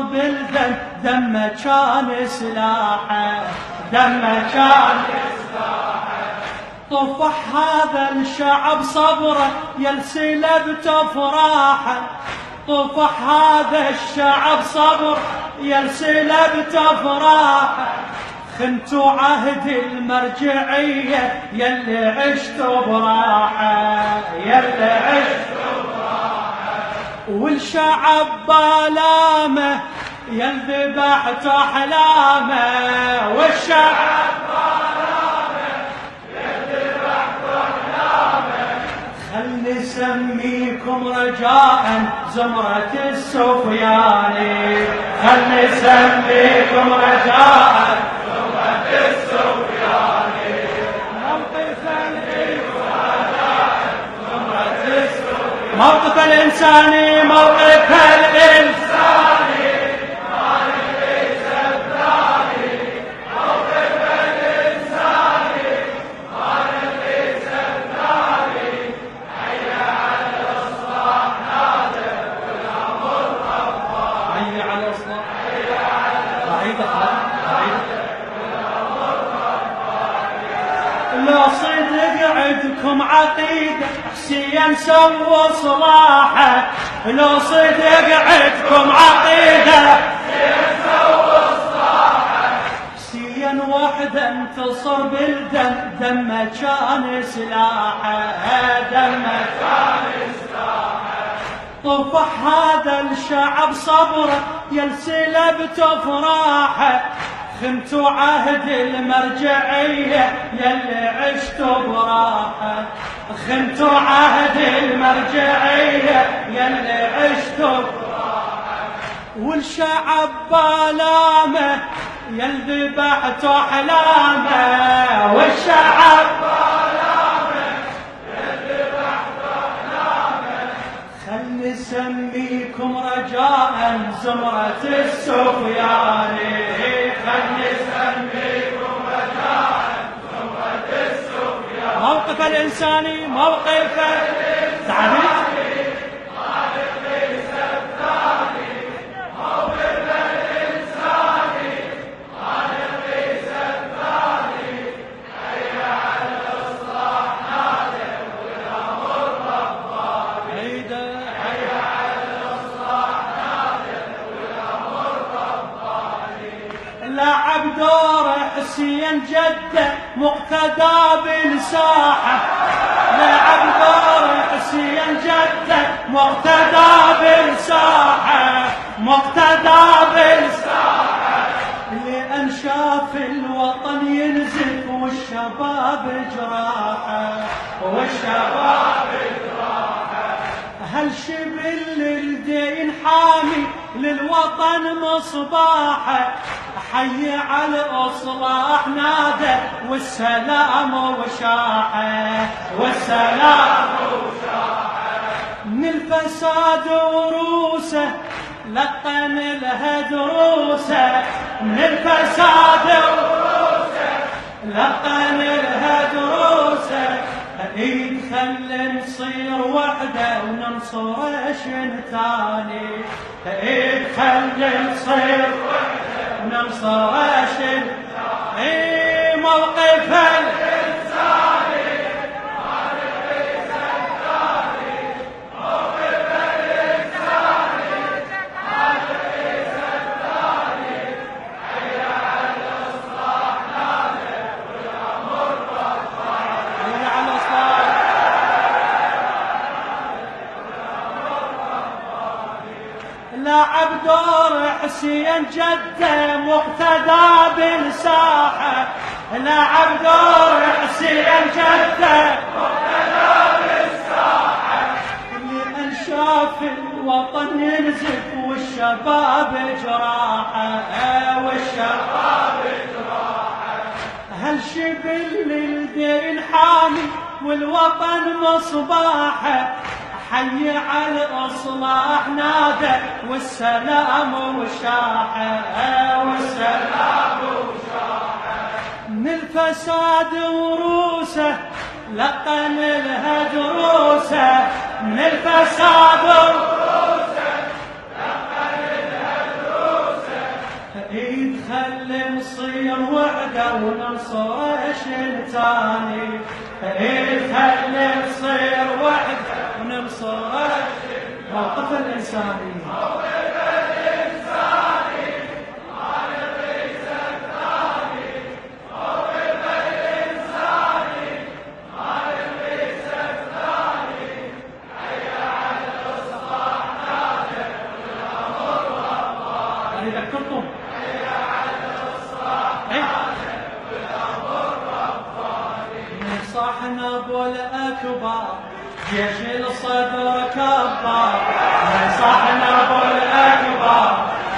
بالدم دمه كان سلاحه دمه كان سلاحه طفح هذا الشعب صبره يلسلبت افراحه طفح هذا الشعب صبر يلسلبت افراحه خنتوا عهد المرجعيه يلي عشتوا براحه يلي عشتوا براحه والشعب بالامه يل ذبحت احلامه والشعب بالامه يل ذبحت احلامه خل نسميكم رجاء زمرة السفياني خل نسميكم رجاء زمرة السفياني موقف الإنساني موقف الإنساني لو صدق عندكم عقيدة حسين سووا صلاحه لو صدق عندكم عقيدة حسين سووا صلاحه حسين وحده انتصر بالدم دمه كان سلاحه دمه كان سلاحه طفح هذا الشعب صبره يلسلبت افراحه خنتوا عهد المرجعية يلي عشتوا براحة خنتوا عهد المرجعية يلي عشتوا براحة والشعب بالامه يل ذبحتوا أحلامه والشعب بالامه يل ذبحتوا أحلامه خل نسميكم رجاء زمرة السفياني موقف الإنساني موقف تعبير موقف الإنساني حي على الإصلاح نادى والأمر رباني حي على الإصلاح نادى والأمر رباني لعب دور حسين جده مقتدى بالساحة لعب دور حسين جده مقتدى بالساحة مقتدى بالساحة لأن شاف الوطن ينزف والشباب جراحه والشباب جراحه هل شبل الدين حامي للوطن مصباحه حي على الإصلاح نادى والسلام وشاحه والسلام وشاحه من الفساد وروسه لقن لها دروسه من الفساد وروسه لقن لها دروسه ايد خل نصير وحده وننصر شنتاني ايد خل نصير وحده ننصر شنتاني موقف الإنساني موقف الإنساني موقف الإنساني موقف الإنساني حي على الإصلاح نادى والأمر رباني حي على الإصلاح لعب دور حسين جده مقتدى بالساحه لعب دور حسين جده مقتدى بالساحه لأن شاف الوطن ينزف والشباب جراحه والشباب جراحه هل شبل الدين حامي والوطن مصباحه حي على الإصلاح نادى والسلام وشاحه والسلام وشاحه من الفساد وروسه لقن لها دروسه من الفساد وروسه لقن لها دروسه نصير وحدة وننصر شلتاني، خلي نصير وحدة وننصر موقف الإنساني. يذكركم نصحنا ابو الاكبر جيش الصدر كبر، نصحنا ابو الاكبر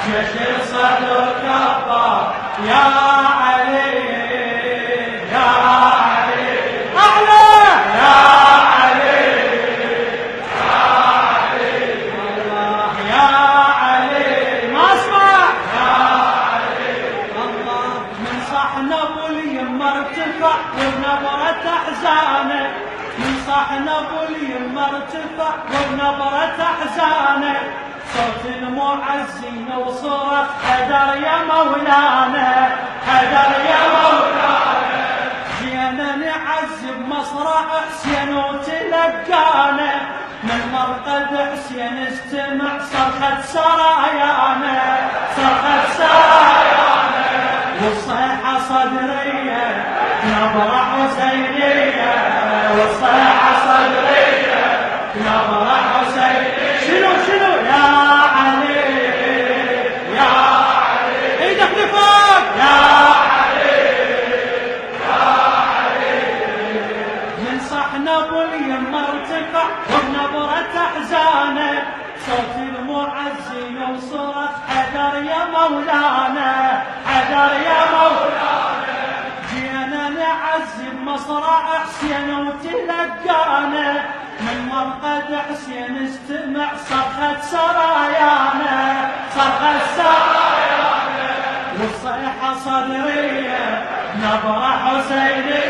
جيش الصدر كبر، يا علي يا علي اعلى يا علي يا علي الله يا علي ما اسمع يا علي الله. من صحنا ابو اليمه ارتفع وبنبرة احزانه، من صحنا ابو اليمه ارتفع وبنبرة احزانه، صوت المعزين وصرخ حذر يا مولانا حذر يا مولانا، جينا نعذب مصرع حسين وتلقانا، من مرقد حسين استمع صرخة سرايانا صرخة سرايانا، والصيحة صدرية نبرة حسينية، والصيحة صدرية نبرة حسينية. شنو يا علي يا علي ايدك لفوق يا علي يا علي. من صحنا ابو اليمه ارتفع وبنبرة احزانه، صوت المعزين وصرخ حذر يا مولانا حذر يا مولانا، جينا نعذب مصرع حسين وتلقانا، من مرقد حسين استمع صرخة سرايانا صرخة سرايانا، والصيحة صدرية نبرة حسينية،